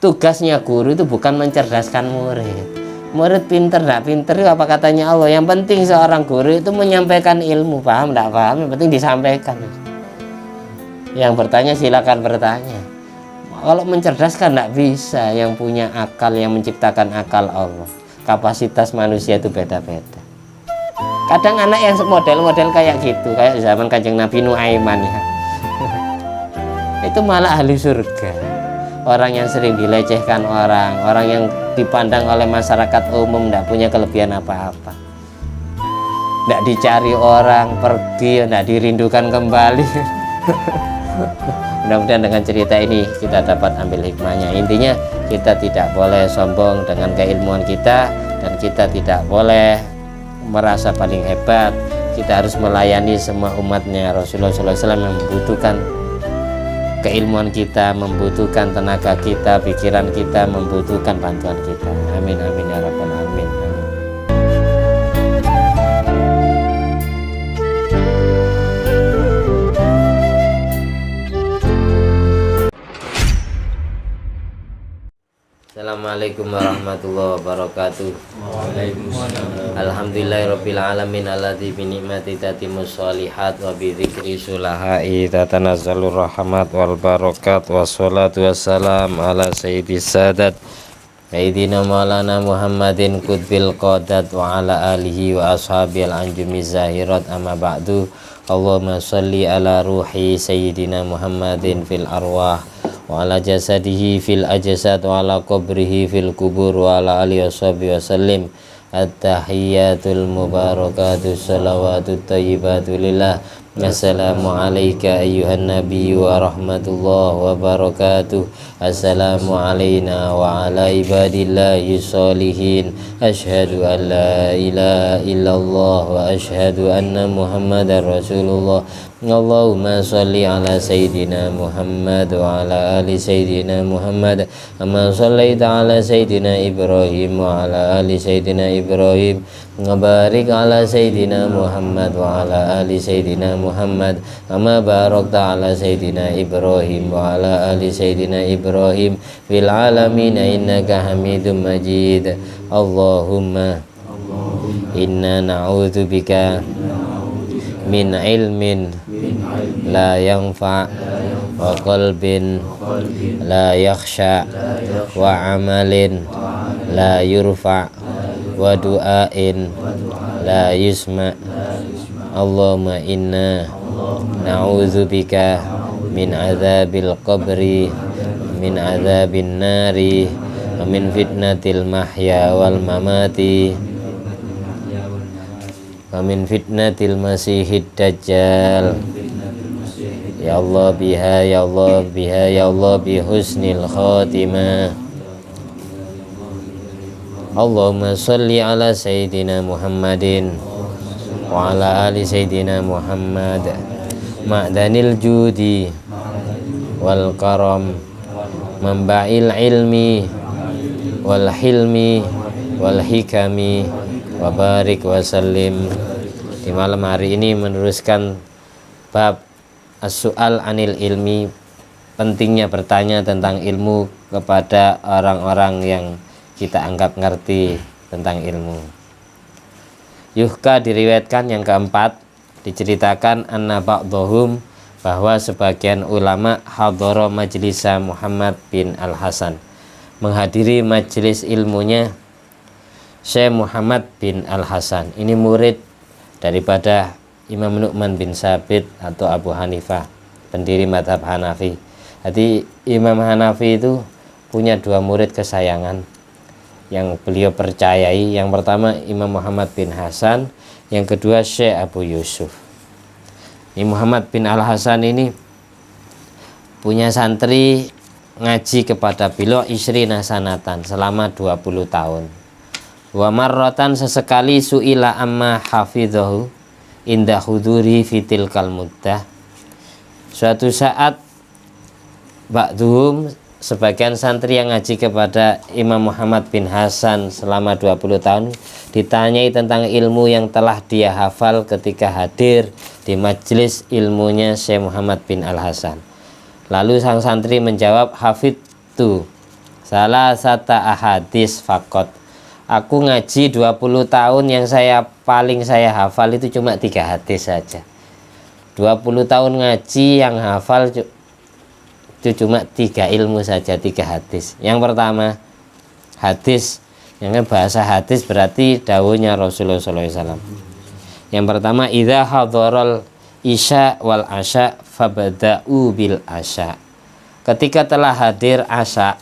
tugasnya guru itu bukan mencerdaskan murid. Murid pinter nggak pinter itu apa katanya Allah. Yang penting seorang guru itu menyampaikan ilmu, paham nggak paham, yang penting disampaikan. Yang bertanya silakan bertanya. Kalau mencerdaskan nggak bisa, yang punya akal, yang menciptakan akal Allah. Kapasitas manusia itu beda-beda. Kadang anak yang model-model kayak gitu, kayak zaman Kanjeng Nabi Nuaiman ya, itu malah ahli surga. Orang yang sering dilecehkan orang yang dipandang oleh masyarakat umum tidak punya kelebihan apa-apa, tidak dicari orang, pergi, tidak dirindukan kembali. Mudah-mudahan dengan cerita ini kita dapat ambil hikmahnya. Intinya kita tidak boleh sombong dengan keilmuan kita, dan kita tidak boleh merasa paling hebat. Kita harus melayani semua umatnya. Rasulullah SAW yang membutuhkan keilmuan kita, membutuhkan tenaga kita, pikiran kita, membutuhkan bantuan kita. Amin amin ya rabbal alamin. Assalamualaikum warahmatullahi wabarakatuh. Waalaikumsalam. Alhamdulillahirabbil alamin alladzi bi ni'mati tatimmus sholihat wa bi dzikri sulahai tatanazzalur rahmat wal barakat wassalatu wassalam ala sayyidis sadat sayyidina maulana Muhammadin qutbil qadat wa ala alihi wa ashabil anjumiz zahirat amma ba'du. Allahumma shalli ala ruhi sayyidina Muhammadin fil arwah wa ala jasadihi fil ajsad wa ala qabrihi fil kubur wa ala alihi washabihi wasallim. At-tahiyyatul mubarakatuh salawatut thayyibatu lillah. Assalamu alayka ayyuhan nabiyyu wa rahmatullahi wa barakatuh. Assalamu alayna wa ala ibadillahi sholihin. Asyhadu an la ilaha illallah wa asyhadu anna muhammadar rasulullah. Allahumma sholli ala sayyidina Muhammad wa ala ali sayyidina Muhammad kama shallaita ala sayyidina Ibrahim wa ala ali sayyidina Ibrahim wa barik ala sayyidina Muhammad wa ala ali sayyidina Muhammad kama barakta ala sayyidina Ibrahim wa ala ali sayyidina Ibrahim fil alamin innaka Hamidum Majid. Allahumma inna na'udzubika min ilmin la yanfa wa qalbin la yakhsha wa amalin la yurfa wa du'ain la yusma. Allahumma inna na'udzubika min azabil qabri, min azabin nari, wa min fitnatil mahya wal mamati, wa min fitnatil masihid dajjal. Ya Allah biha, ya Allah biha, ya Allah bi husnil khatimah. Allahumma sholli ala sayyidina Muhammadin wa ala ali sayyidina Muhammad ma'danil judi wal karam, mamba'il ilmi wal hilmi wal hikami, wa barik wa sallim. Di malam hari ini meneruskan bab as-su'al anil ilmi, pentingnya bertanya tentang ilmu kepada orang-orang yang kita anggap ngerti tentang ilmu. Yuhka diriwayatkan yang keempat, diceritakan anna ba'dhum, bahwa sebagian ulama hadhara majlisa Muhammad bin Al-Hasan, menghadiri majelis ilmunya Syekh Muhammad bin Al-Hasan. Ini murid daripada Imam Nu'man bin Sabit atau Abu Hanifah, pendiri madhab Hanafi. Jadi Imam Hanafi itu punya dua murid kesayangan yang beliau percayai. Yang pertama Imam Muhammad bin Hasan, yang kedua Syekh Abu Yusuf. Ini Muhammad bin Al-Hasan ini punya santri ngaji kepada beliau isrina sanatan, selama 20 tahun. Wa marratan, sesekali su'ila amma hafidhahu inda huduri fitil kalmuddah. Suatu saat ba'duhum, sebagian santri yang ngaji kepada Imam Muhammad bin Hasan selama 20 tahun, ditanyai tentang ilmu yang telah dia hafal ketika hadir di majelis ilmunya Syekh Muhammad bin Al-Hasan. Lalu sang santri menjawab, hafidtu, salah sata ahadis fakot. Aku ngaji 20 tahun, yang paling saya hafal itu cuma 3 hadis saja. 20 tahun ngaji, yang hafal itu cuma 3 ilmu saja, 3 hadis. Yang pertama hadis, yang bahasa hadis berarti dawuhnya Rasulullah SAW. Yang pertama, idza hadharal isya wal asya fabda'u bil asya. Ketika telah hadir asya,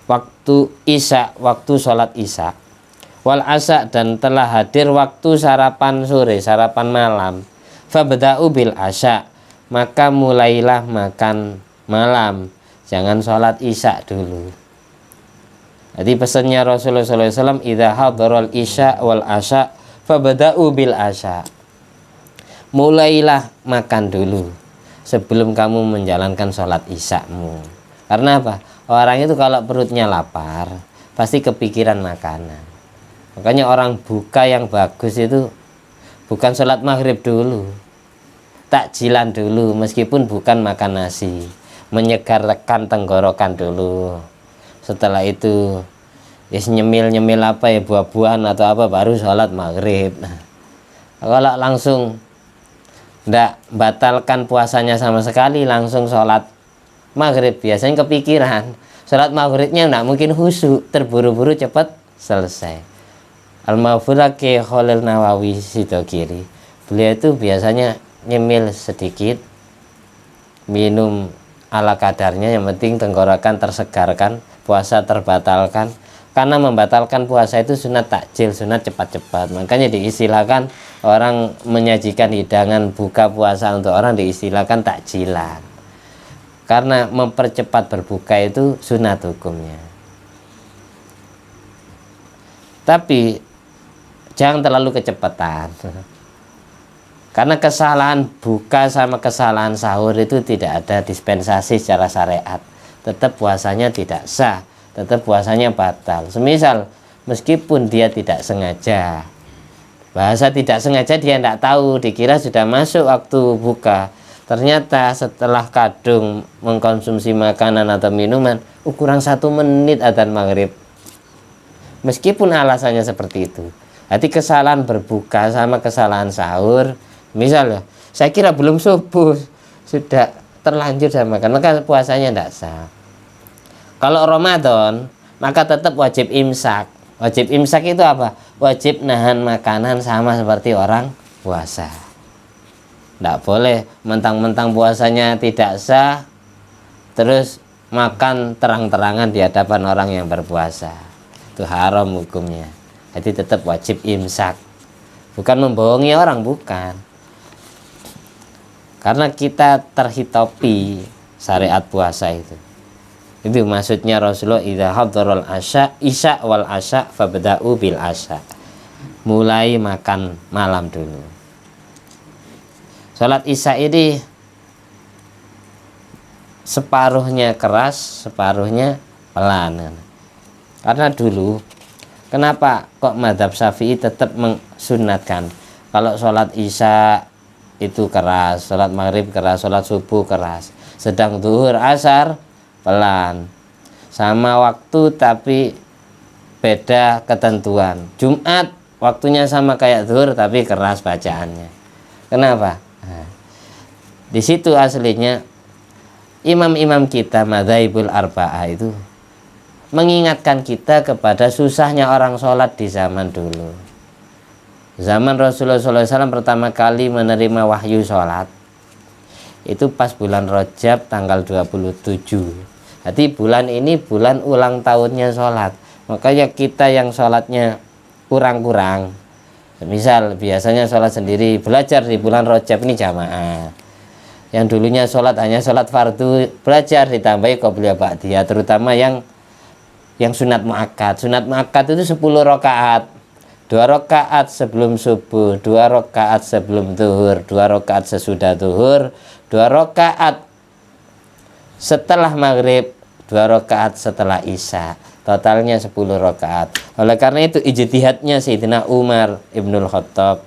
waktu isya, waktu sholat isya, wal asya, dan telah hadir waktu sarapan sore, sarapan malam, fabda'u bil asya, maka mulailah makan malam, jangan sholat isya dulu. Jadi pesannya Rasulullah SAW, idza hadharal isya wal asya fabda'u bil asya, mulailah makan dulu sebelum kamu menjalankan sholat isyamu. Karena apa? Orang itu kalau perutnya lapar pasti kepikiran makanan. Makanya orang buka yang bagus itu bukan sholat maghrib dulu, takjilan dulu, meskipun bukan makan nasi, menyegarkan tenggorokan dulu. Setelah itu nyemil apa ya, buah-buahan atau apa, baru sholat maghrib. Kalau langsung ndak batalkan puasanya sama sekali, langsung sholat maghrib, biasanya kepikiran. Sholat maghribnya ndak mungkin khusyuk, terburu-buru cepat selesai. Al-Mawfurake Khalil Nawawi Sidokiri, beliau itu biasanya nyemil sedikit, minum ala kadarnya, yang penting tenggorokan tersegarkan, puasa terbatalkan. Karena membatalkan puasa itu sunat takjil, sunat cepat-cepat. Makanya diistilahkan orang menyajikan hidangan buka puasa untuk orang diistilahkan takjilan. Karena mempercepat berbuka itu sunat hukumnya. Tapi jangan terlalu kecepatan. Karena kesalahan buka sama kesalahan sahur itu tidak ada dispensasi secara syariat. Tetap puasanya tidak sah, tetap puasanya batal. Semisal meskipun dia tidak sengaja, bahasa tidak sengaja dia tidak tahu, dikira sudah masuk waktu buka, ternyata setelah kadung mengkonsumsi makanan atau minuman, kurang 1 menit adzan maghrib. Meskipun alasannya seperti itu, jadi kesalahan berbuka sama kesalahan sahur, misal saya kira belum subuh sudah terlanjur sama makan, maka puasanya tidak sah. Kalau Ramadan, maka tetap wajib imsak. Wajib imsak itu apa? Wajib nahan makanan sama seperti orang puasa. Tidak boleh mentang-mentang puasanya tidak sah, terus makan terang-terangan di hadapan orang yang berpuasa. Itu haram hukumnya. Jadi tetap wajib imsak. Bukan membohongi orang, bukan. Karena kita terhitopi syariat puasa itu. Itu maksudnya Rasulullah, idza hadharal isya wal asya fabda'u bil asya. Mulai makan malam dulu. Salat isya ini separuhnya keras, separuhnya pelan. Karena dulu kenapa kok mazhab Syafi'i tetap mensunatkan kalau salat isya itu keras, salat maghrib keras, salat subuh keras, sedang zuhur asar pelan, sama waktu tapi beda ketentuan. Jumat waktunya sama kayak zuhur tapi keras bacaannya. Kenapa? Nah, di situ aslinya imam-imam kita madzhabul arba'ah itu mengingatkan kita kepada susahnya orang sholat di zaman dulu. Zaman Rasulullah SAW pertama kali menerima wahyu sholat itu pas bulan Rajab tanggal 27. Jadi bulan ini bulan ulang tahunnya sholat. Makanya kita yang sholatnya kurang-kurang, misal biasanya sholat sendiri, belajar di bulan Rajab ini jamaah. Yang dulunya sholat hanya sholat fardu, belajar ditambahi qobliyah ba'diyah, terutama yang sunat muakkad. Sunat muakkad itu 10 rakaat. 2 rakaat sebelum subuh, 2 rakaat sebelum zuhur, 2 rakaat sesudah zuhur, 2 rakaat setelah maghrib, 2 rakaat setelah isya. Totalnya 10 rakaat. Oleh karena itu ijtihadnya Sayyidina Umar Ibnul Khattab,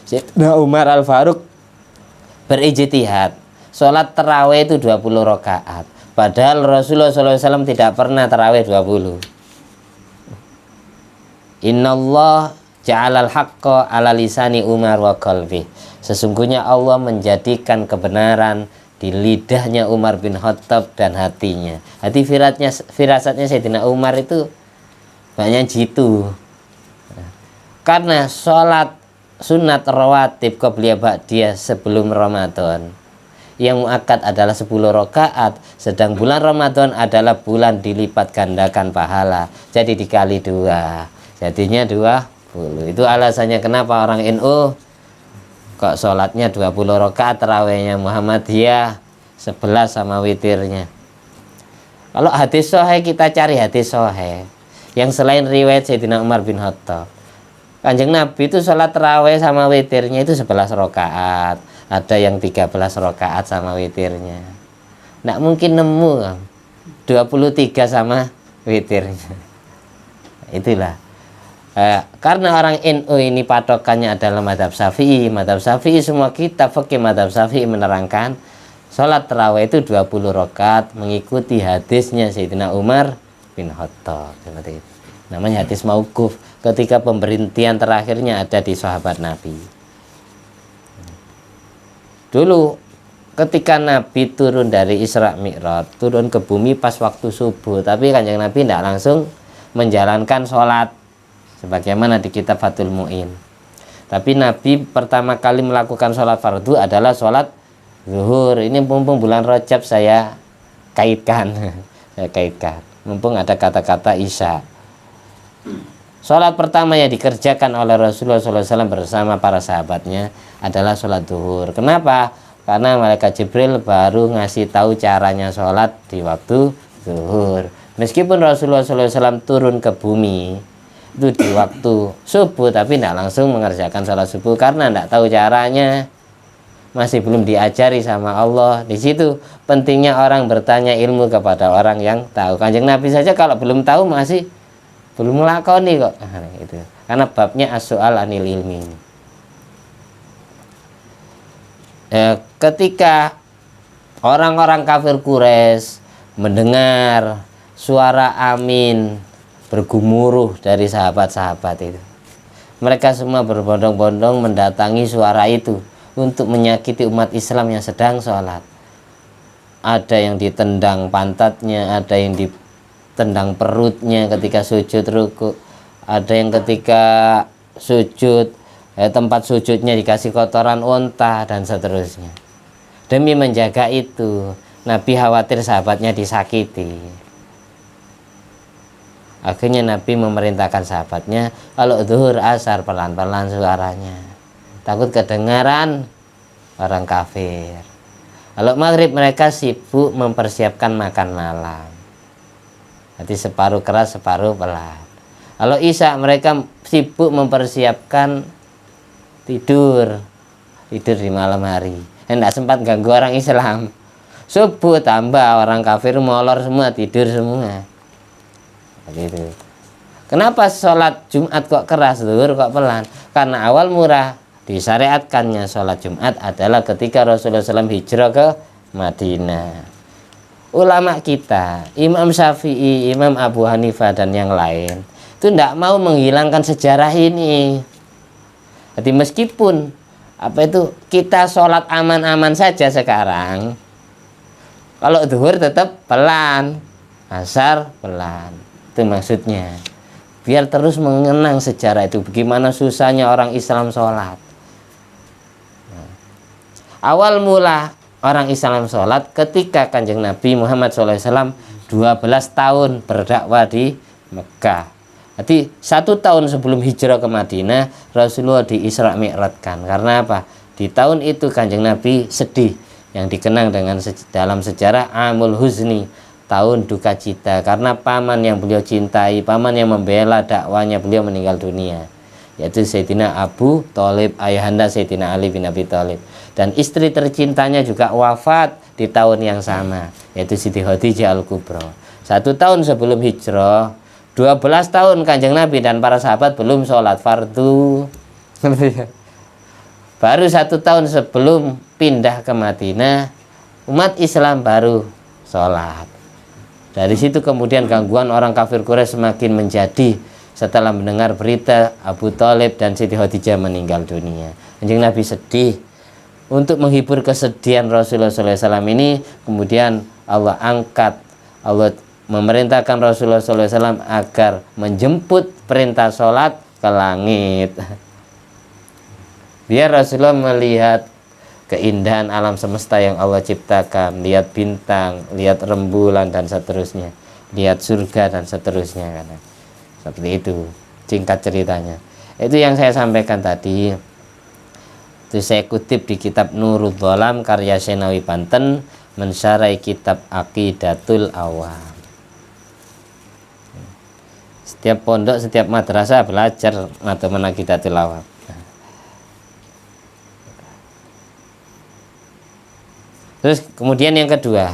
Sayyidina Umar Al-Faruq berijtihad. Sholat tarawih itu 20 rakaat. Padahal Rasulullah SAW tidak pernah tarawih 20. Innallah ja'alal haqqa ala lisani Umar wa qalbi. Sesungguhnya Allah menjadikan kebenaran di lidahnya Umar bin Khattab dan hatinya. Hati firasatnya Sayyidina Umar itu banyak jitu. Karena sholat sunat rawatib qobliyah ba'diyah sebelum Ramadan yang muakkad adalah 10 rakaat, sedang bulan Ramadan adalah bulan dilipat gandakan pahala, jadi dikali 2, jadinya 20. Itu alasannya kenapa orang NU kok sholatnya 20 rakaat, tarawihnya Muhammadiyah 11 sama witirnya. Kalau hadis sahih, kita cari hadis sahih yang selain riwayat Sayyidina Umar bin Khattab. Kanjeng Nabi itu sholat tarawih sama witirnya itu 11 rakaat. Ada yang 13 rakaat sama witirnya. Nggak mungkin nemu 23 sama witirnya. Itulah. Karena orang NU ini patokannya adalah madhab Syafi'i. Madhab Syafi'i, semua kitab fikih madhab Syafi'i menerangkan sholat tarawih itu 20 rakaat mengikuti hadisnya Sayyidina Umar bin Khattab. Seperti itu. Namanya hadis mauquf, ketika pemberhentian terakhirnya ada di sahabat Nabi. Dulu ketika Nabi turun dari Isra Mi'raj, turun ke bumi pas waktu subuh, tapi Kanjeng Nabi tidak langsung menjalankan sholat sebagaimana di kitab Fathul Mu'in. Tapi Nabi pertama kali melakukan sholat fardu adalah sholat zuhur. Ini mumpung bulan Rajab saya kaitkan. Saya kaitkan mumpung ada kata-kata isya. Sholat pertama yang dikerjakan oleh Rasulullah SAW bersama para sahabatnya adalah sholat zuhur. Kenapa? Karena malaikat Jibril baru ngasih tahu caranya sholat di waktu zuhur. Meskipun Rasulullah SAW turun ke bumi itu di waktu subuh, tapi tidak langsung mengerjakan sholat subuh karena tidak tahu caranya, masih belum diajari sama Allah. Di situ pentingnya orang bertanya ilmu kepada orang yang tahu. Kanjeng Nabi saja kalau belum tahu masih belum melakoni kok. Itu karena babnya as-su'al anil ilmi. Ketika orang-orang kafir Quraisy mendengar suara amin bergumuruh dari sahabat-sahabat itu, mereka semua berbondong-bondong mendatangi suara itu untuk menyakiti umat Islam yang sedang sholat. Ada yang ditendang pantatnya, ada yang tendang perutnya ketika sujud ruku, ada yang ketika sujud tempat sujudnya dikasih kotoran unta dan seterusnya. Demi menjaga itu, Nabi khawatir sahabatnya disakiti. Akhirnya Nabi memerintahkan sahabatnya kalau zuhur asar pelan-pelan suaranya, takut kedengaran orang kafir. Kalau maghrib mereka sibuk mempersiapkan makan malam. Jadi separuh keras, separuh pelan. Kalau isya mereka sibuk mempersiapkan tidur di malam hari. Tidak sempat ganggu orang Islam. Subuh tambah orang kafir molor semua, tidur semua. Begitu. Kenapa sholat Jumat kok keras, zuhur kok pelan? Karena awal murah disyariatkannya sholat Jumat adalah ketika Rasulullah SAW hijrah ke Madinah. Ulama kita, Imam Syafi'i, Imam Abu Hanifah dan yang lain itu tidak mau menghilangkan sejarah ini. Jadi meskipun kita sholat aman-aman saja sekarang, kalau zuhur tetap pelan, asar pelan. Itu maksudnya biar terus mengenang sejarah itu, bagaimana susahnya orang Islam sholat. Awal mula orang Islam sholat ketika Kanjeng Nabi Muhammad SAW 12 tahun berdakwah di Mekah. Jadi 1 tahun sebelum hijrah ke Madinah, Rasulullah di Isra Mi'rajkan. Karena apa? Di tahun itu Kanjeng Nabi sedih, yang dikenang dengan dalam sejarah Amul Huzni, tahun duka cita, karena paman yang beliau cintai, paman yang membela dakwanya beliau meninggal dunia, yaitu Sayyidina Abu Thalib, ayahanda Sayyidina Ali bin Abi Thalib. Dan istri tercintanya juga wafat di tahun yang sama, yaitu Siti Khadijah Al-Kubra. 1 tahun sebelum hijrah, 12 tahun Kanjeng Nabi dan para sahabat belum sholat fardu. Baru 1 tahun sebelum pindah ke Madinah, umat Islam baru sholat. Dari situ kemudian gangguan orang kafir Quraisy semakin menjadi setelah mendengar berita Abu Thalib dan Siti Khadijah meninggal dunia. Kanjeng Nabi sedih. Untuk menghibur kesedihan Rasulullah SAW ini, kemudian Allah memerintahkan Rasulullah SAW agar menjemput perintah sholat ke langit. Biar Rasulullah melihat keindahan alam semesta yang Allah ciptakan, lihat bintang, lihat rembulan dan seterusnya, lihat surga dan seterusnya. Seperti itu singkat ceritanya. Itu yang saya sampaikan tadi. Itu saya kutip di kitab Nurul Dhalam karya Senawi Banten, mensarai kitab Aqidatul Awam. Setiap pondok, setiap madrasah belajar mata Aqidatul Awam. Terus kemudian yang kedua,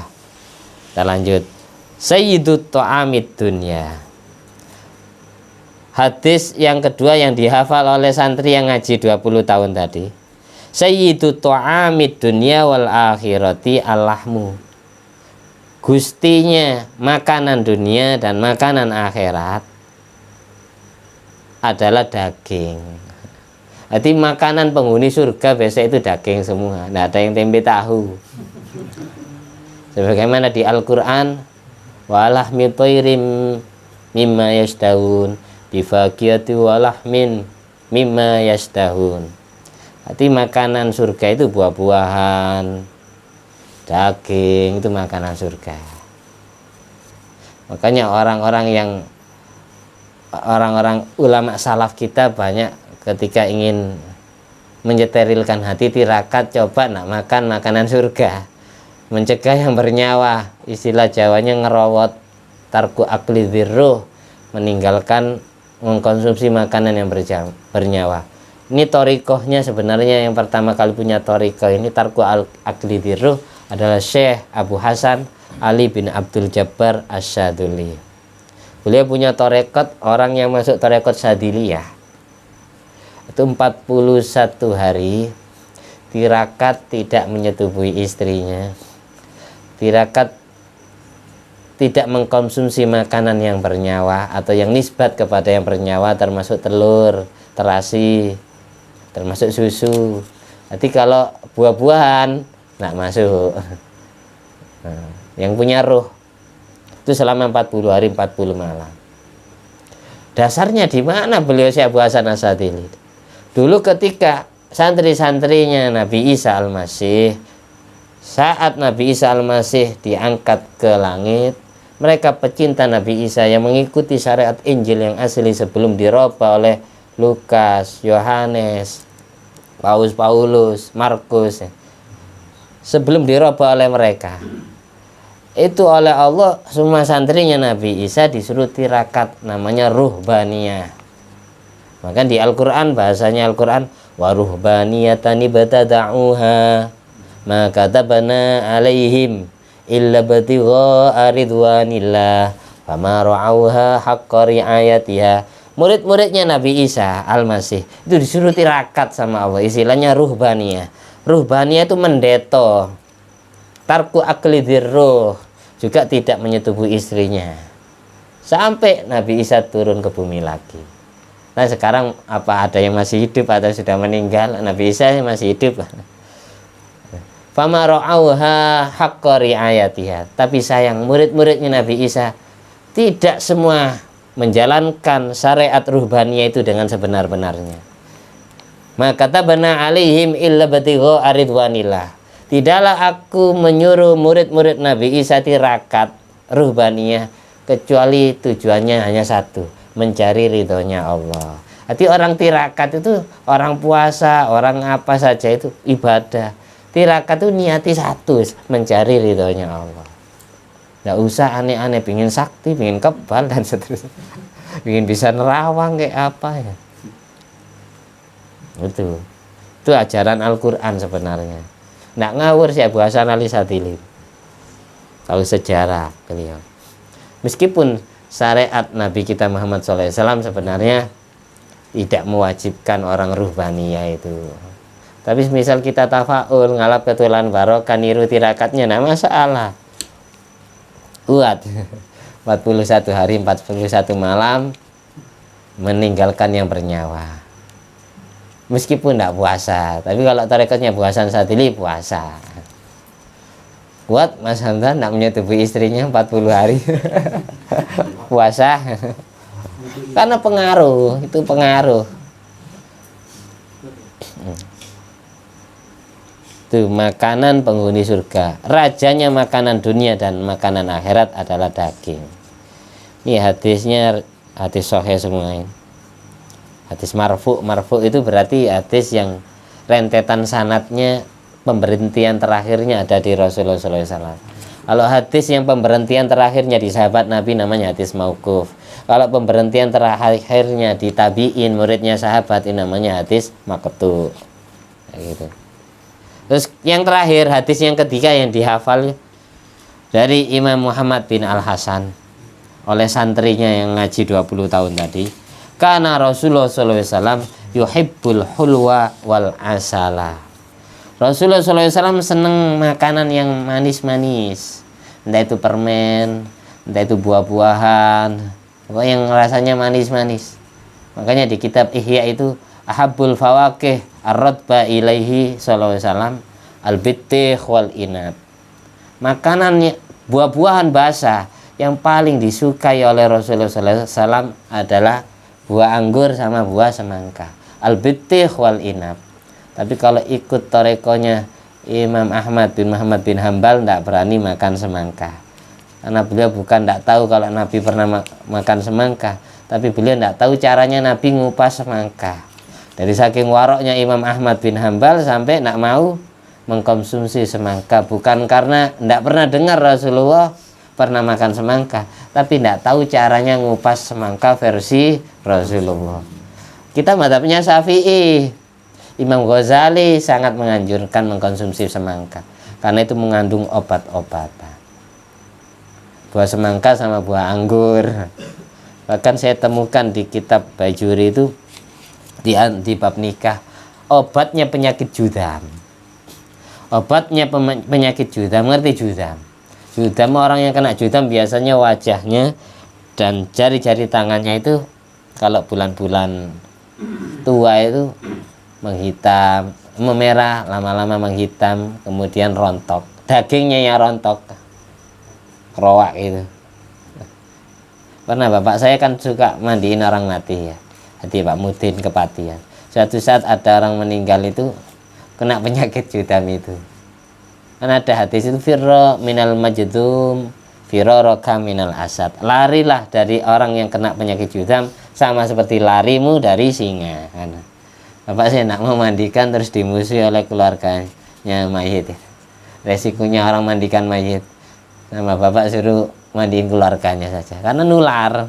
kita lanjut. Sayyidut ta'amid dunya. Hadis yang kedua yang dihafal oleh santri yang ngaji 20 tahun tadi. Sayyidut ta'amid dunya wal akhirati al-lahmu. Gustinya makanan dunia dan makanan akhirat adalah daging. Jadi makanan penghuni surga biasa itu daging semua, tidak ada yang tempe tahu. Sebagaimana di Al-Quran, walahmi toirim mimma yasdahun, bifakiyati walahmin mimma yasdahun. Jadi makanan surga itu buah-buahan, daging, itu makanan surga. Makanya orang-orang ulama salaf kita banyak ketika ingin menyeterilkan hati tirakat, coba nak makan makanan surga, mencegah yang bernyawa, istilah Jawanya ngerawat, tarku akli dzirruh, meninggalkan mengkonsumsi makanan yang bernyawa. Ini torikohnya sebenarnya yang pertama kali punya torikoh ini tarku akli dzirruh adalah Syekh Abu Hasan Ali bin Abdul Jabbar Asyaduli. Beliau punya torekot, orang yang masuk torekot Sadiliyah itu 41 hari tirakat tidak menyetubuhi istrinya, tirakat tidak mengkonsumsi makanan yang bernyawa atau yang nisbat kepada yang bernyawa, termasuk telur, terasi, termasuk susu. Jadi kalau buah-buahan nggak masuk. Nah, yang punya ruh itu selama 40 hari 40 malam. Dasarnya di mana beliau Syekh Abu Hasan Asyadili? Dulu ketika santri-santrinya Nabi Isa Al-Masih, saat Nabi Isa Al-Masih diangkat ke langit, mereka pecinta Nabi Isa yang mengikuti syariat Injil yang asli sebelum dirubah oleh Lukas, Yohanes, Paulus, Markus, sebelum dirubah oleh mereka, itu oleh Allah semua santrinya Nabi Isa disuruh tirakat, namanya ruhbaniyah. Maka di Al-Quran, bahasanya Al-Quran, wa ruhbaniyatani batada'uha ma katabana alaihim illa batigha'a ridwanillah fama ra'auha haqqa ri'ayatiha. Murid-muridnya Nabi Isa Al-Masih itu disuruh tirakat sama Allah, istilahnya ruhbaniyah. Ruhbaniyah itu mendeto, tarku akli dzirruh, juga tidak menyetubuhi istrinya, sampai Nabi Isa turun ke bumi lagi. Nah sekarang apa ada yang masih hidup atau sudah meninggal? Nabi Isa masih hidup. Fama ra'auha haqqa ri'ayatiha. Tapi sayang, murid-muridnya Nabi Isa tidak semua menjalankan syariat ruhbaniyah itu dengan sebenar-benarnya. Maka tabana alaihim illa batigha'a ridwanillah. Tidaklah aku menyuruh murid-murid Nabi Isa tirakat ruhbaniyah kecuali tujuannya hanya satu, mencari ridhonya Allah. Jadi orang tirakat itu orang puasa, orang apa saja itu ibadah. Tirakat itu niati satu, mencari ridhonya Allah. Nggak usah aneh-aneh, pingin sakti, pingin kebal dan seterusnya, pingin bisa nerawang kayak apa ya. Itu ajaran Al-Quran sebenarnya. Nggak ngawur sih Abu Hasan Al-Asyadili. Tahu sejarah beliau. Meskipun syariat Nabi kita Muhammad SAW sebenarnya tidak mewajibkan orang ruhbaniyah itu. Tapi misal kita tafaul, ngalap ketulan barokah, niru tirakatnya, nah masalah. kuat. 41 hari 41 malam meninggalkan yang bernyawa. Meskipun tidak puasa, tapi kalau tarekatnya puasa Sadili puasa. Kuat Mas Hamzah tidak menyetubuhi istrinya 40 hari puasa. Karena pengaruh, itu pengaruh. Itu makanan penghuni surga. Rajanya makanan dunia dan makanan akhirat adalah daging. Ini hadisnya hadis sahih semua ini. Hadis marfu. Marfu itu berarti hadis yang rentetan sanadnya pemberhentian terakhirnya ada di Rasulullah SAW. Kalau hadis yang pemberhentian terakhirnya di sahabat Nabi namanya hadis mauquf. Kalau pemberhentian terakhirnya di tabi'in muridnya sahabat ini namanya hadis maqtu. Gitu. Terus yang terakhir hadis yang ketiga yang dihafal dari Imam Muhammad bin Al-Hasan oleh santrinya yang ngaji 20 tahun tadi. Karena Rasulullah SAW yuhibbul hulwa wal asala. Rasulullah SAW seneng makanan yang manis-manis, entah itu permen, entah itu buah-buahan, pokoknya yang rasanya manis-manis. Makanya di kitab Ihya itu ahabbul fawakih ar-radba ilaihi sallallahu alaihi wasallam al-bittih wal inab. Makanan buah-buahan basah yang paling disukai oleh Rasulullah SAW adalah buah anggur sama buah semangka, al-bittih wal inab. Tapi kalau ikut torekonya Imam Ahmad bin Muhammad bin Hambal tidak berani makan semangka, karena beliau bukan tidak tahu kalau Nabi pernah makan semangka, tapi beliau tidak tahu caranya Nabi ngupas semangka. Dari saking waroknya Imam Ahmad bin Hambal sampai tidak mau mengkonsumsi semangka, bukan karena tidak pernah dengar Rasulullah pernah makan semangka, tapi tidak tahu caranya ngupas semangka versi Rasulullah. Kita mazhabnya Syafi'i. Imam Ghazali sangat menganjurkan mengkonsumsi semangka karena itu mengandung obat-obatan. Buah semangka sama buah anggur. Bahkan saya temukan di kitab Bajuri itu di bab nikah, obatnya penyakit judam. Obatnya penyakit judam, ngerti judam? Judam, orang yang kena judam biasanya wajahnya dan jari-jari tangannya itu kalau bulan-bulan tua itu menghitam, memerah, lama-lama menghitam, kemudian rontok. Dagingnya yang rontok, kerowak itu. Pernah bapak saya kan suka mandiin orang mati ya, hati Pak Mudin kepatian. Suatu saat ada orang meninggal itu kena penyakit judam itu. Kan ada hadis itu firro minal majdum firoroka minal asad. Larilah dari orang yang kena penyakit judam sama seperti larimu dari singa. Bapak saya nak memandikan terus dimusuhi oleh keluarganya mayit. Resikonya orang mandikan mayit, sama bapak suruh mandiin keluarganya saja karena nular.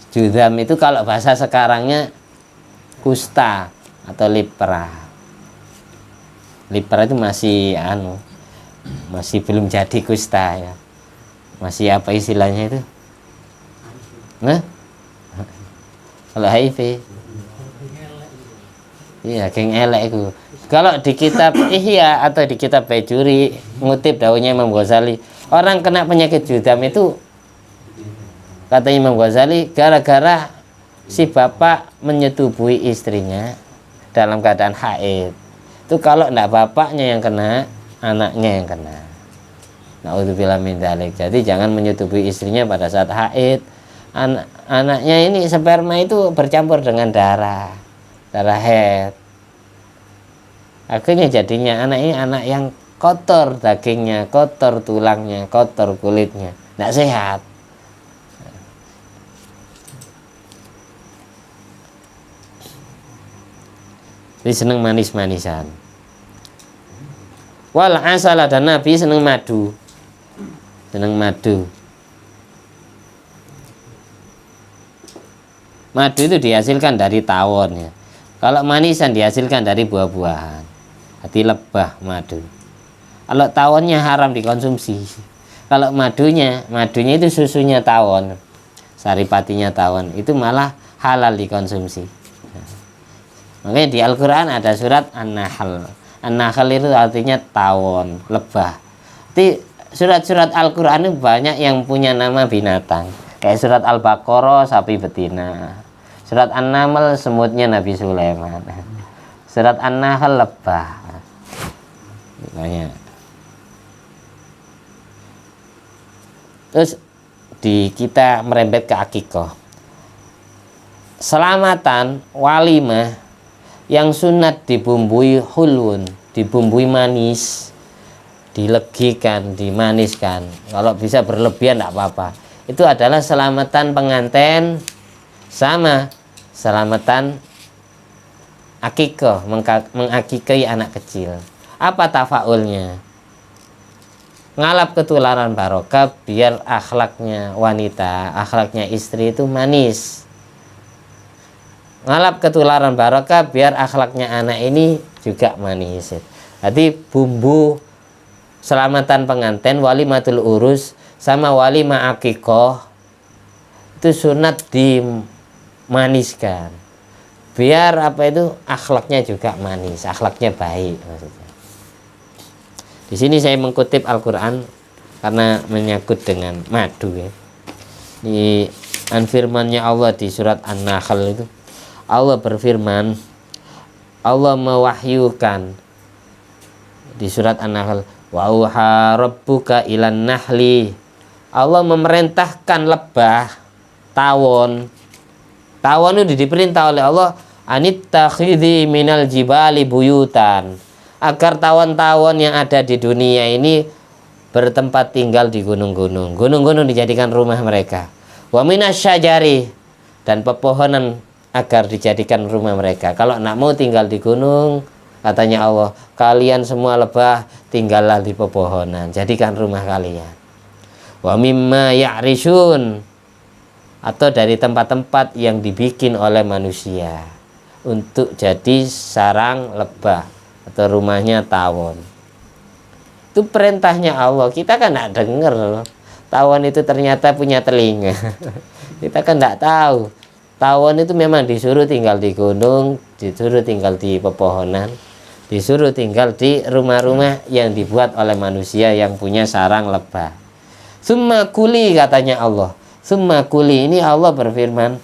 Judam itu kalau bahasa sekarangnya kusta atau lepra. Lepra itu masih belum jadi kusta ya. Masih apa istilahnya itu? Nah? Kalau HIV. Iya, geng elek itu. Kalau di kitab Ihya atau di kitab Bajuri ngutip daunnya Imam Ghazali, orang kena penyakit judam itu kata Imam Ghazali gara-gara si bapak menyetubuhi istrinya dalam keadaan haid. Itu kalau enggak bapaknya yang kena, anaknya yang kena. Na'udzubillah min dzalik. Jadi jangan menyetubuhi istrinya pada saat haid. Anaknya ini sperma itu bercampur dengan darah haid. Akhirnya jadinya anak ini anak yang kotor dagingnya, kotor tulangnya, kotor kulitnya, enggak sehat. Jadi seneng manis-manisan. Wal asala, dan Nabi seneng madu. Seneng madu. Madu itu dihasilkan dari tawon ya. Kalau manisan dihasilkan dari buah-buahan. Hati lebah madu. Kalau tawonnya haram dikonsumsi. Kalau madunya itu susunya tawon, saripatinya tawon, itu malah halal dikonsumsi. Makanya di Al-Quran ada surat An-Nahl. An-Nahl itu artinya tawon, lebah. Jadi surat-surat Al-Quran itu banyak yang punya nama binatang. Kayak surat Al-Baqarah sapi betina, surat An-Naml semutnya Nabi Sulaiman, surat An-Nahl lebah. Banyak. Terus kita merembet ke akikah. Selamatan walimah yang sunat dibumbui hulun, dibumbui manis, dilegikan, dimaniskan. Kalau bisa berlebihan tidak apa-apa. Itu adalah selamatan pengantin sama selamatan akikah, mengakikai anak kecil. Apa tafaulnya? Ngalap ketularan barokah biar akhlaknya wanita, akhlaknya istri itu manis. Ngalap ketularan barokah biar akhlaknya anak ini juga manis. Jadi bumbu selamatan pengantin, walimatul urus sama walimah akikah itu sunat dimaniskan. Biar apa itu akhlaknya juga manis, akhlaknya baik maksudnya. Di sini saya mengutip Al-Quran karena menyangkut dengan madu ya. Di firman-Nya Allah di surat An-Nahl itu, Allah berfirman, Allah mewahyukan di surat An-Nahl, wa uha rabbuka ilan nahli, Allah memerintahkan lebah, tawon itu diperintah oleh Allah, anittakhidhi minal jibali buyutan, agar tawon-tawon yang ada di dunia ini bertempat tinggal di gunung-gunung. Gunung-gunung dijadikan rumah mereka. Wa minasyajari, dan pepohonan agar dijadikan rumah mereka. Kalau nak mau tinggal di gunung, katanya Allah, kalian semua lebah tinggallah di pepohonan, jadikan rumah kalian. Wa mimma ya'rishun, atau dari tempat-tempat yang dibikin oleh manusia untuk jadi sarang lebah atau rumahnya tawon. Itu perintahnya Allah. Kita kan tidak dengar tawon itu ternyata punya telinga. Kita kan tidak tahu tawon itu memang disuruh tinggal di gunung, disuruh tinggal di pepohonan, disuruh tinggal di rumah-rumah yang dibuat oleh manusia yang punya sarang lebah. Summa kuli, katanya Allah. Summa kuli, ini Allah berfirman,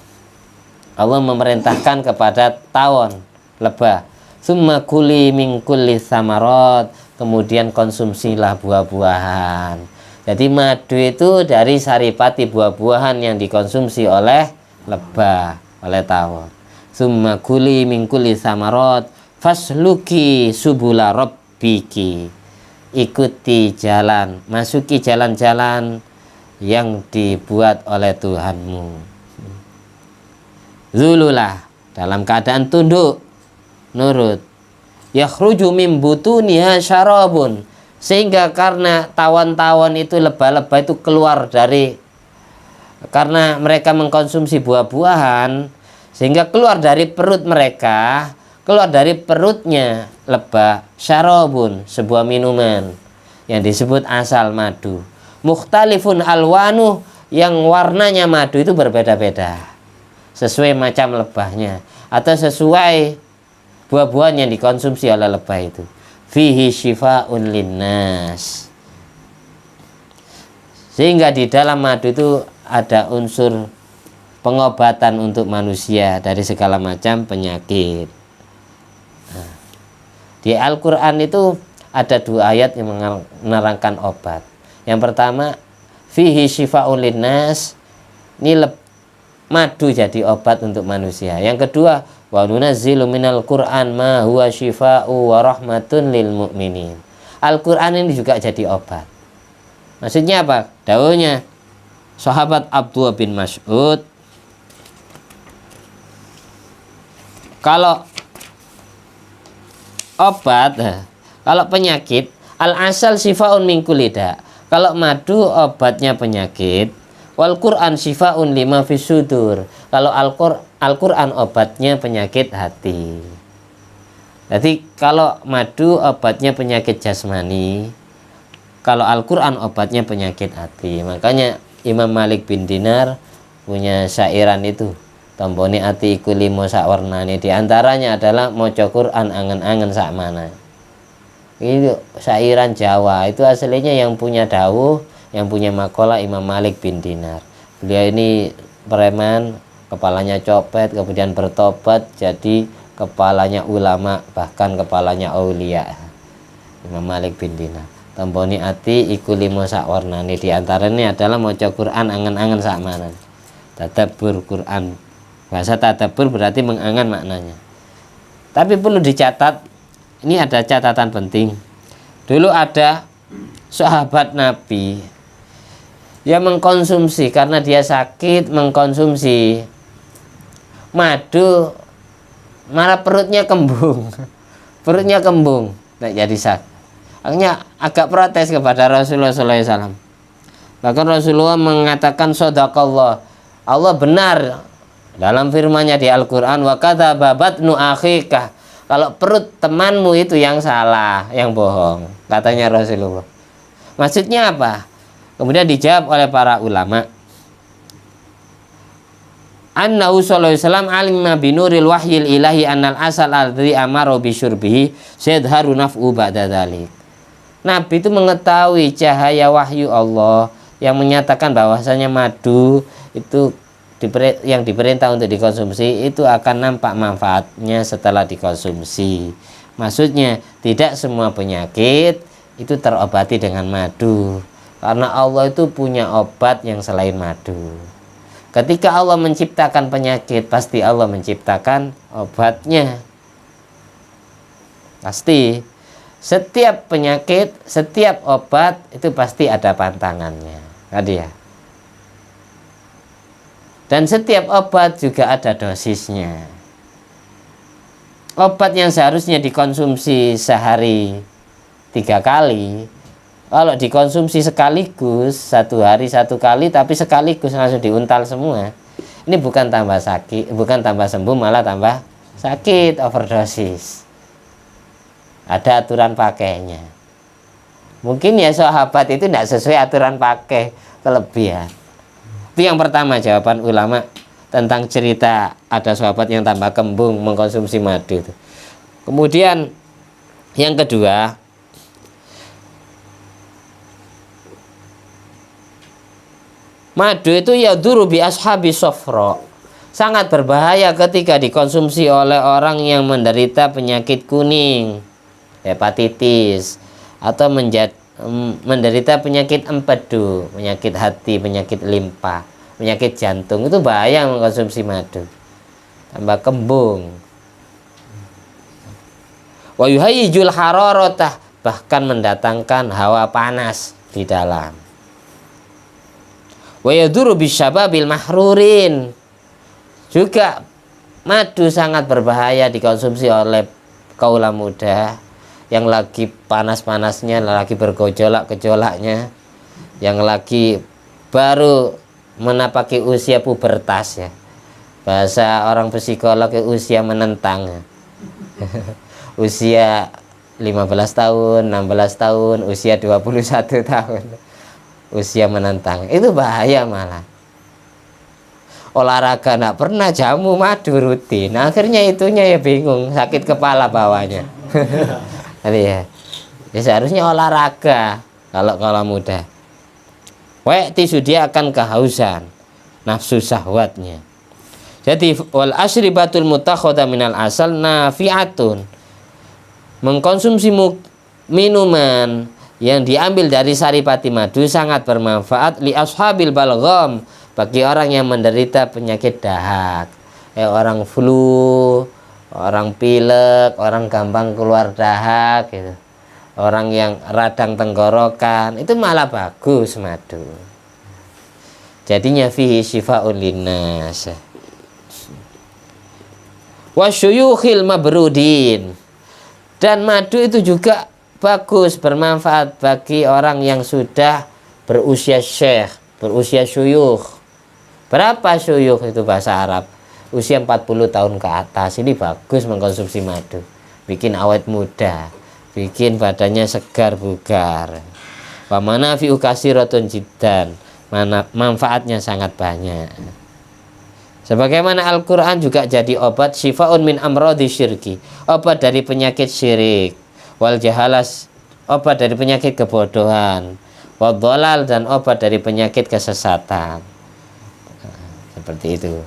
Allah memerintahkan kepada tawon, lebah, summa kuli min kulli samarot, kemudian konsumsilah buah-buahan. Jadi madu itu dari saripati buah-buahan yang dikonsumsi oleh lebah, oleh tawon. Summa kuli min kulli samarot fasluki subula rabbiki, ikuti jalan, masuki jalan-jalan yang dibuat oleh Tuhanmu. Zululah, dalam keadaan tunduk, nurut. Yakhruju min butuniha syarabun, sehingga karena tawon-tawon itu, lebah-lebah itu keluar dari, karena mereka mengkonsumsi buah-buahan, sehingga keluar dari perut mereka, keluar dari perutnya lebah, syarabun, sebuah minuman yang disebut asal madu. Mukhtalifun alwanu, yang warnanya madu itu berbeda-beda sesuai macam lebahnya atau sesuai buah-buahan yang dikonsumsi oleh lebah itu. Fihi syifa'un linnas, sehingga di dalam madu itu ada unsur pengobatan untuk manusia dari segala macam penyakit. Nah, di Al-Quran itu ada 2 ayat yang menerangkan obat. Yang pertama, fihi syifa'un linnas, ini madu jadi obat untuk manusia. Yang kedua, wa nunazzilu minal Qur'an ma huwa syifa'u wa rahmatun lil mu'minin. Al-Quran ini juga jadi obat. Maksudnya apa? Dawuhnya sahabat Abdullah bin Mas'ud, kalau obat, kalau penyakit, al-asal syifa'un min kulli da'. Kalau madu obatnya penyakit, wal Qur'an syifa'un lima fis sudur. Kalau Al-Qur'an obatnya penyakit hati. Jadi kalau madu obatnya penyakit jasmani, kalau Al-Qur'an obatnya penyakit hati. Makanya Imam Malik bin Dinar punya syairan itu, tombone ati iku limo sak warnane, di antaranya adalah maca Qur'an angen-angen sak mana. Itu syairan Jawa. Itu aslinya yang punya dawuh, yang punya makalah Imam Malik bin Dinar. Beliau ini preman, kepalanya copet, kemudian bertobat jadi kepalanya ulama, bahkan kepalanya aulia. Imam Malik bin Dinar. Tomboni ati iku limo sak warnane, di antaranya adalah maca Quran angen-angen sak manan. Tadabbur Quran. Bahasa tadabbur berarti mengangan maknanya. Tapi perlu dicatat, ini ada catatan penting. Dulu ada sahabat Nabi yang mengkonsumsi, karena dia sakit, mengkonsumsi madu, malah perutnya kembung. Perutnya kembung, nah, jadi sakit. Akhirnya agak protes kepada Rasulullah SAW. Bahkan Rasulullah mengatakan shadaqallah, Allah benar dalam firman-Nya di Al-Quran, wa kadzaba batnu akhika, kalau perut temanmu itu yang salah, yang bohong, katanya Rasulullah. Maksudnya apa? Kemudian dijawab oleh para ulama, annahu sallallahu alaihi wasallam alima binuril wahyil ilahi annal asal alladhi amara bisyurbihi sayadharu naf'u ba'da dzalik. Nabi itu mengetahui cahaya wahyu Allah yang menyatakan bahwasanya madu itu yang diperintah untuk dikonsumsi itu akan nampak manfaatnya setelah dikonsumsi. Maksudnya tidak semua penyakit itu terobati dengan madu, karena Allah itu punya obat yang selain madu. Ketika Allah menciptakan penyakit, pasti Allah menciptakan obatnya. Pasti setiap penyakit, setiap obat itu pasti ada pantangannya. Tadi ya. Dan setiap obat juga ada dosisnya. Obat yang seharusnya dikonsumsi sehari 3 kali, kalau dikonsumsi sekaligus 1 hari 1 kali, tapi sekaligus langsung diuntal semua, ini bukan tambah sakit, bukan tambah sembuh, malah tambah sakit, overdosis. Ada aturan pakainya. Mungkin ya sahabat itu tidak sesuai aturan pakai, kelebihan. Itu yang pertama, jawaban ulama tentang cerita ada sahabat yang tambah kembung mengkonsumsi madu itu. Kemudian yang kedua, madu itu yaduru bi ashabi sofro, sangat berbahaya ketika dikonsumsi oleh orang yang menderita penyakit kuning, hepatitis, atau menderita penyakit empedu, penyakit hati, penyakit limpa, penyakit jantung. Itu bahaya mengkonsumsi madu, tambah kembung. Wa yuhayyijul hararotah, bahkan mendatangkan hawa panas di dalam. Wa yaduru bisyababil mahrurin, juga madu sangat berbahaya dikonsumsi oleh kaula muda yang lagi panas-panasnya, lagi bergejolak-gejolaknya, yang lagi baru menapaki usia pubertas ya. Bahasa orang psikolog usia menentang. Usia 15 tahun, 16 tahun, usia 21 tahun. Usia menentang. Itu bahaya malah. Olahraga nggak pernah, jamu madu rutin. Akhirnya itunya ya bingung, sakit kepala bawahnya. Ya seharusnya olahraga kalau muda. Tisu dia akan kehausan, nafsu syahwatnya. Jadi wal asribatul mutakhoda minal asal nafi'atun, mengkonsumsi minuman yang diambil dari saripati madu sangat bermanfaat li ashabil balgham, bagi orang yang menderita penyakit dahak, orang flu, orang pilek, orang gampang keluar dahak gitu, orang yang radang tenggorokan, itu malah bagus madu. Jadinya fihi syifa'un linnas. Wasyuyukhil mabrudin, dan madu itu juga bagus, bermanfaat bagi orang yang sudah berusia syekh, berusia syuyukh. Berapa syuyukh itu bahasa Arab? Usia 40 tahun ke atas, ini bagus mengkonsumsi madu, bikin awet muda, bikin badannya segar bugar. Wa manafi'u katsiratun jiddan, manfaatnya sangat banyak. Sebagaimana Al-Quran juga jadi obat, syifaun min amrodi syirki, obat dari penyakit syirik, wal jahalas obat dari penyakit kebodohan, wadhalal, dan obat dari penyakit kesesatan. Nah, seperti itu.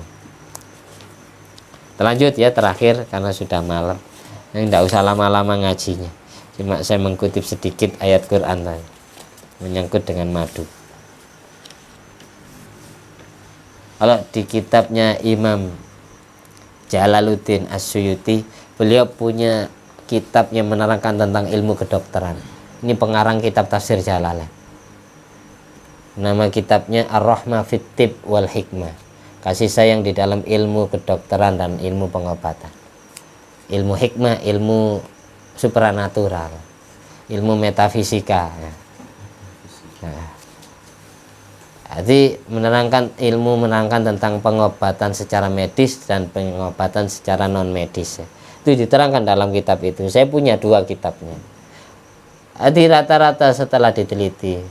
Terlanjut ya, terakhir karena sudah malam. Ini tidak usah lama-lama ngajinya. Cuma saya mengutip sedikit ayat Quran tadi, menyangkut dengan madu. Kalau di kitabnya Imam Jalaluddin As-Suyuti, beliau punya kitab yang menerangkan tentang ilmu kedokteran. Ini pengarang kitab tafsir Jalalain. Nama kitabnya Ar-Rahmah fit Tib wal Hikmah, kasih sayang di dalam ilmu kedokteran dan ilmu pengobatan. Ilmu hikmah, ilmu supranatural, ilmu metafisika. Nah, jadi menerangkan tentang pengobatan secara medis dan pengobatan secara non medis. Itu diterangkan dalam kitab itu. Saya punya 2 kitabnya. Jadi rata-rata setelah diteliti,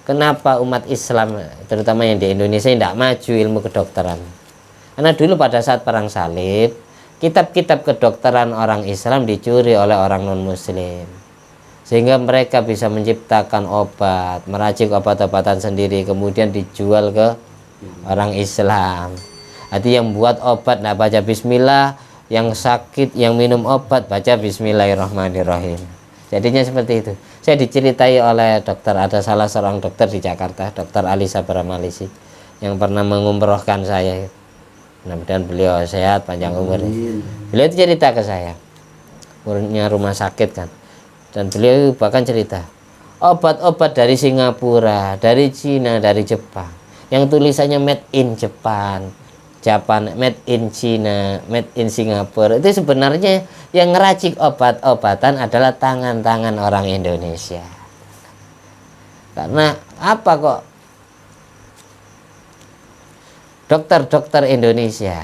kenapa umat Islam, terutama yang di Indonesia, tidak maju ilmu kedokteran? Karena dulu pada saat perang salib, kitab-kitab kedokteran orang Islam dicuri oleh orang non Muslim, sehingga mereka bisa menciptakan obat, meracik obat-obatan sendiri, kemudian dijual ke orang Islam. Jadi yang buat obat tidak baca bismillah, yang sakit yang minum obat baca bismillahirrahmanirrahim. Jadinya seperti itu. Saya diceritai oleh dokter, ada salah seorang dokter di Jakarta, Dokter Ali Sabra Malisi, yang pernah mengumrohkan saya. Mudah-mudahan beliau sehat, panjang umur. Beliau itu cerita ke saya, punya rumah sakit kan, dan beliau bahkan cerita obat-obat dari Singapura, dari Cina, dari Jepang, yang tulisannya made in Japan, made in China, made in Singapura, itu sebenarnya yang ngeracik obat-obatan adalah tangan-tangan orang Indonesia. Karena apa kok dokter-dokter Indonesia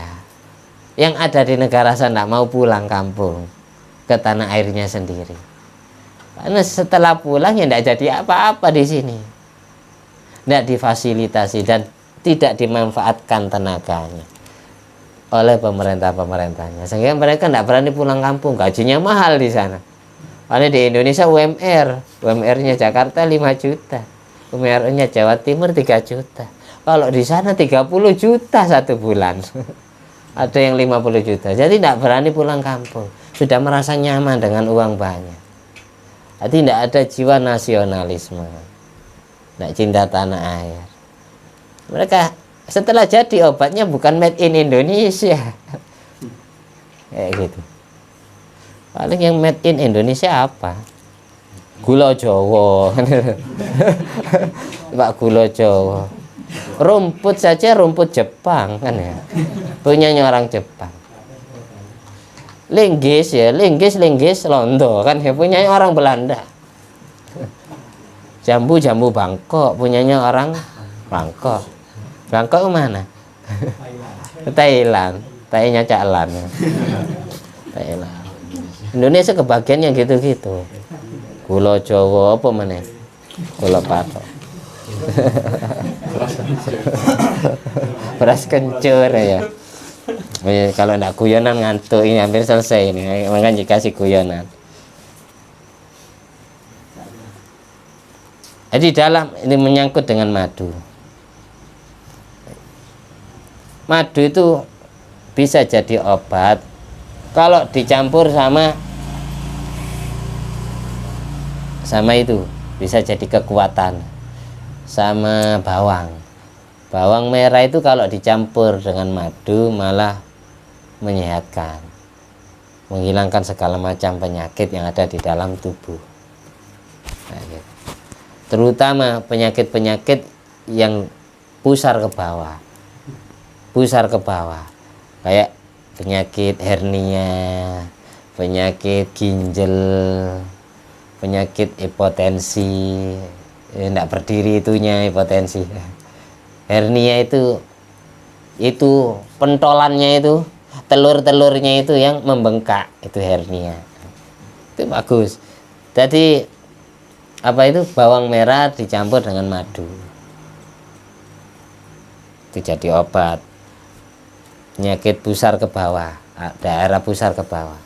yang ada di negara sana mau pulang kampung ke tanah airnya sendiri? Karena setelah pulang ya tidak jadi apa-apa di sini, tidak difasilitasi dan tidak dimanfaatkan tenaganya oleh pemerintahnya, sehingga mereka tidak berani pulang kampung. Gajinya mahal di sana. Karena di Indonesia UMR-nya Jakarta 5 juta, UMR-nya Jawa Timur 3 juta. Kalau di sana 30 juta satu bulan. Ada yang 50 juta. Jadi tidak berani pulang kampung. Sudah merasa nyaman dengan uang banyak. Jadi tidak ada jiwa nasionalisme, tidak cinta tanah air. Mereka setelah jadi obatnya bukan made in Indonesia. Kayak gitu. Paling yang made in Indonesia apa? Gula Jawa. Pak, gula Jawa. Rumput saja rumput Jepang kan ya. Punyanya orang Jepang. Linggis ya, linggis londo kan ya, punyanya orang Belanda. Jambu Bangkok, punyanya orang Bangkok. Bangkok mana? Thailand. Thailandnya Caklan. Thailand. Indonesia kebagiannya gitu-gitu. Gula Jawa apa mana? Gula patok. Beras kencur ya. Kalau enggak guyonan ngantuk, ini hampir selesai ini. Makanya dikasih guyonan. Jadi dalam ini menyangkut dengan madu. Madu itu bisa jadi obat kalau dicampur sama itu, bisa jadi kekuatan. Sama bawang merah itu kalau dicampur dengan madu malah menyehatkan, menghilangkan segala macam penyakit yang ada di dalam tubuh. Nah, gitu. Terutama penyakit-penyakit yang pusar ke bawah, kayak penyakit hernia, penyakit ginjal, penyakit hipotensi, tidak berdiri itunya hipotensi. Hernia itu pentolannya itu, telur-telurnya itu yang membengkak, itu hernia. Itu bagus. Jadi apa itu, bawang merah dicampur dengan madu, itu jadi obat penyakit pusar ke bawah, daerah pusar ke bawah.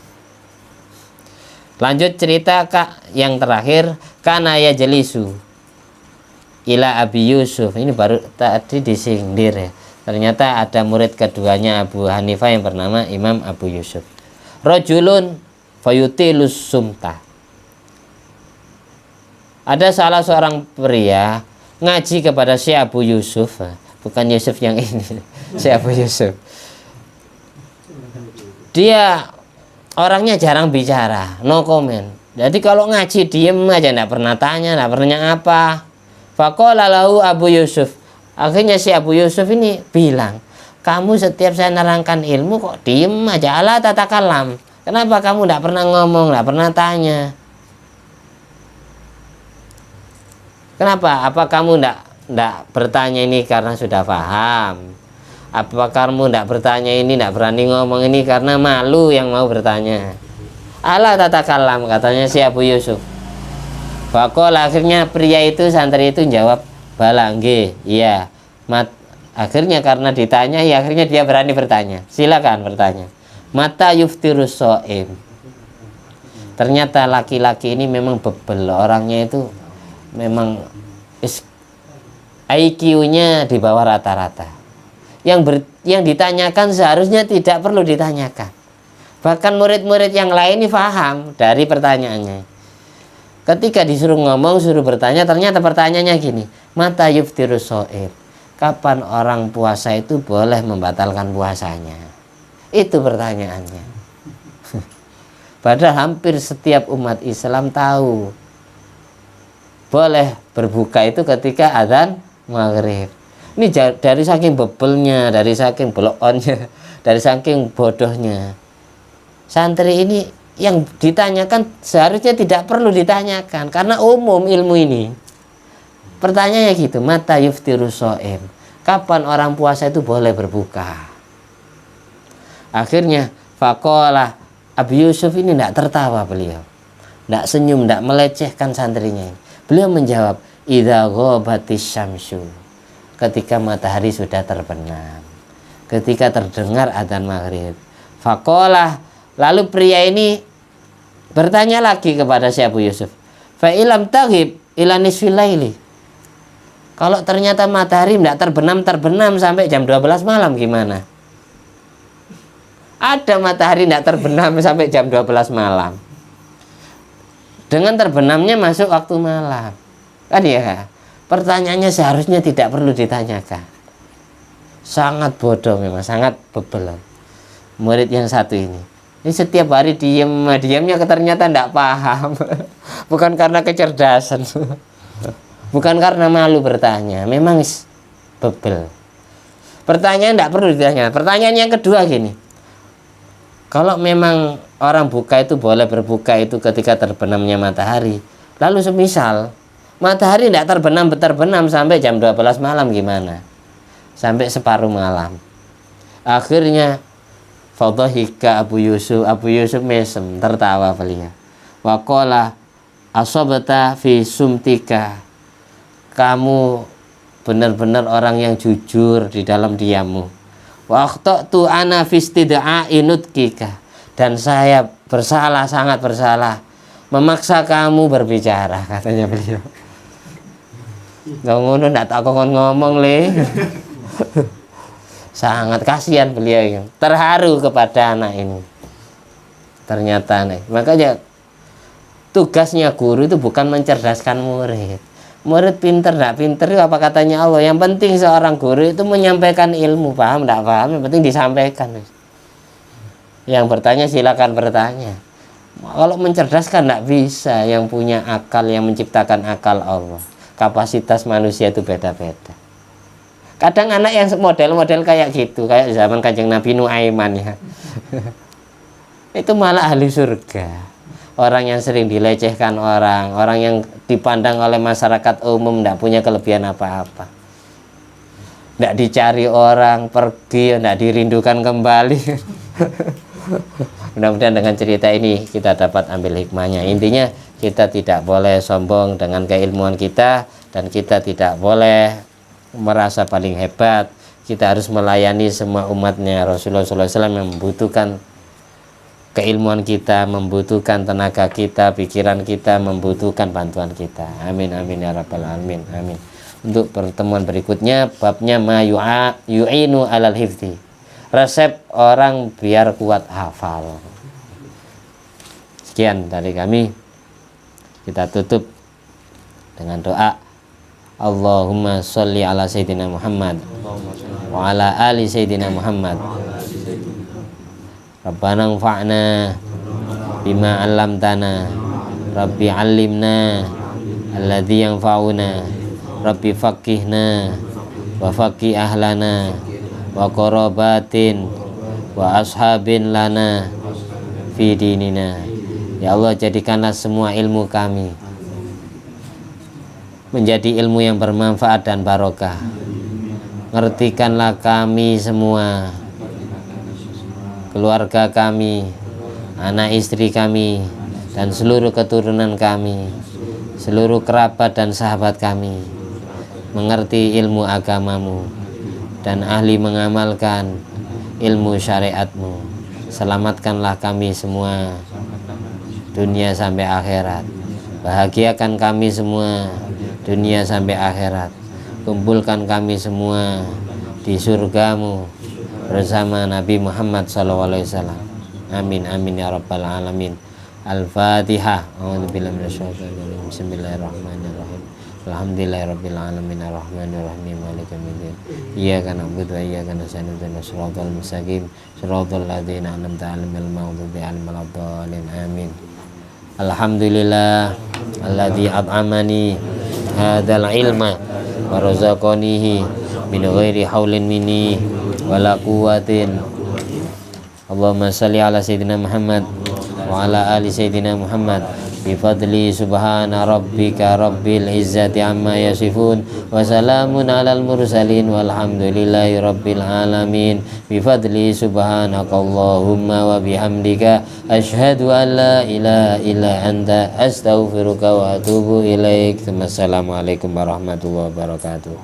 Lanjut cerita Kak yang terakhir, kana ya jelisu ila Abi Yusuf. Ini baru tadi disindir ya. Ternyata ada murid keduanya Abu Hanifah yang bernama Imam Abu Yusuf. Rajulun fayutilus sumta. Ada salah seorang pria ngaji kepada Syekh Abu Yusuf, bukan Yusuf yang ini, Syekh Abu Yusuf. Dia orangnya jarang bicara, no comment. Jadi kalau ngaji diem aja, nggak pernah tanya, nggak pernah apa. Faqala lahu Abu Yusuf. Akhirnya si Abu Yusuf ini bilang, kamu setiap saya nerangkan ilmu kok diem aja, ala tatakalam. Kenapa kamu nggak pernah ngomong, nggak pernah tanya? Kenapa? Apa kamu nggak bertanya ini karena sudah paham? Apa kamu tidak bertanya ini, tidak berani ngomong ini karena malu yang mau bertanya? Ala tatakalam, katanya si Abu Yusuf. Faqala, akhirnya pria itu, santri itu jawab, bala nggih, iya. Akhirnya karena ditanya, ya akhirnya dia berani bertanya. Silakan bertanya. Mata yuftirus shaim. Ternyata laki-laki ini memang bebel, orangnya itu memang IQ-nya di bawah rata-rata. Yang ditanyakan seharusnya tidak perlu ditanyakan. Bahkan murid-murid yang lain ini paham dari pertanyaannya. Ketika disuruh ngomong, suruh bertanya, ternyata pertanyaannya gini, mata yuftirus shaim. Kapan orang puasa itu boleh membatalkan puasanya? Itu pertanyaannya. Padahal hampir setiap umat Islam tahu boleh berbuka itu ketika adzan maghrib. Ini dari saking bebelnya, dari saking bloonnya, dari saking bodohnya. Santri ini yang ditanyakan seharusnya tidak perlu ditanyakan karena umum ilmu ini. Pertanyaannya gitu, mata yuftirus shaim. Kapan orang puasa itu boleh berbuka? Akhirnya faqala Abu Yusuf ini tidak tertawa beliau. Tidak senyum, tidak melecehkan santrinya. Beliau menjawab, idza ghabatis syamsu. Ketika matahari sudah terbenam, ketika terdengar adzan maghrib. Faqala, lalu pria ini bertanya lagi kepada Syekh Abu Yusuf, fa ilam taghib ila nisfil laili. Kalau ternyata matahari tidak terbenam sampai jam 12 malam gimana? Ada matahari tidak terbenam sampai jam 12 malam. Dengan terbenamnya masuk waktu malam. Kan ya? Pertanyaannya seharusnya tidak perlu ditanyakan. Sangat bodoh memang, sangat bebel. Murid yang satu ini setiap hari diamnya ternyata tidak paham. Bukan karena kecerdasan, bukan karena malu bertanya, memang bebel. Pertanyaan tidak perlu ditanya. Pertanyaan yang kedua gini, kalau memang orang buka itu boleh berbuka itu ketika terbenamnya matahari, lalu semisal matahari tidak terbenam sampai jam 12 malam gimana? Sampai separuh malam. Akhirnya fadhahika Abu Yusuf mesem, tertawa beliau. Wa qala asabata fi sumtika. Kamu benar-benar orang yang jujur di dalam diammu. Wa akhtatu ana fi istid'a'i nutqika. Dan saya bersalah, sangat bersalah memaksa kamu berbicara, katanya beliau. Gak ngono ndak tak ngomong le. Sangat kasihan beliau ini, terharu kepada anak ini. Ternyata nih, makanya tugasnya guru itu bukan mencerdaskan murid. Murid pinter ndak pinter itu apa katanya Allah. Yang penting seorang guru itu menyampaikan ilmu, paham ndak paham, yang penting disampaikan. Yang bertanya silakan bertanya. Kalau mencerdaskan ndak bisa, yang punya akal, yang menciptakan akal Allah. Kapasitas manusia itu beda-beda. Kadang anak yang model-model kayak gitu, kayak zaman Kanjeng Nabi Nuaiman ya. Itu malah ahli surga. Orang yang sering dilecehkan orang yang dipandang oleh masyarakat umum tidak punya kelebihan apa-apa. Tidak dicari orang, pergi, tidak dirindukan kembali. Mudah-mudahan dengan cerita ini kita dapat ambil hikmahnya. Intinya kita tidak boleh sombong dengan keilmuan kita, dan kita tidak boleh merasa paling hebat. Kita harus melayani semua umatnya Rasulullah SAW yang membutuhkan keilmuan kita membutuhkan tenaga kita, pikiran kita membutuhkan bantuan kita. Amin amin ya rabbal alamin. Amin. Untuk pertemuan berikutnya babnya ma yu'inu alal hifdi. Resep orang biar kuat hafal. Sekian dari kami. Kita tutup dengan doa. Allahumma sholli ala sayyidina Muhammad wa ala ali sayyidina Muhammad. Rabbana anfa'na bima 'allamtana. Rabbi 'allimna alladzi yanfa'una. Rabbi faqihna wa faqih ahlana wa qarabatin wa ashabin lana fi dinina. Ya Allah, jadikanlah semua ilmu kami menjadi ilmu yang bermanfaat dan barokah. Ngertikanlah kami semua, keluarga kami, anak istri kami, dan seluruh keturunan kami, seluruh kerabat dan sahabat kami, mengerti ilmu agamamu dan ahli mengamalkan ilmu syariatmu. Selamatkanlah kami semua, dunia sampai akhirat. Bahagiakan kami semua, dunia sampai akhirat. Kumpulkan kami semua di surgamu bersama Nabi Muhammad SAW. Amin amin ya rabbal alamin. Al-Fatihah. A'udzubillahi minasyaitonir rajim. Bismillahirrahmanirrahim. Alhamdulillahirabbil alamin arrahmanir rahim maliki yaumiddin. Iyyaka na'budu wa iyyaka nasta'in ihdinas siratal mustaqim siratal ladzina an'amta 'alaihim ghairil maghdubi 'alaihim waladdallin. Amin. Alhamdulillah alladzi at'amani hadzal ilma wa razaqanihi min ghairi haulin minni wala quwwatin. Allahumma shalli ala sayyidina Muhammad wa ala ali sayyidina Muhammad bi fadli subhana rabbika rabbil izzati amma yasifun wa salamun alal mursalin walhamdulillahi rabbil alamin. Bi fadli subhanakallahumma wa bihamdika asyhadu an la ilaha illa anta astaghfiruka wa atubu ilaik. Wassalamualaikum warahmatullahi wabarakatuh.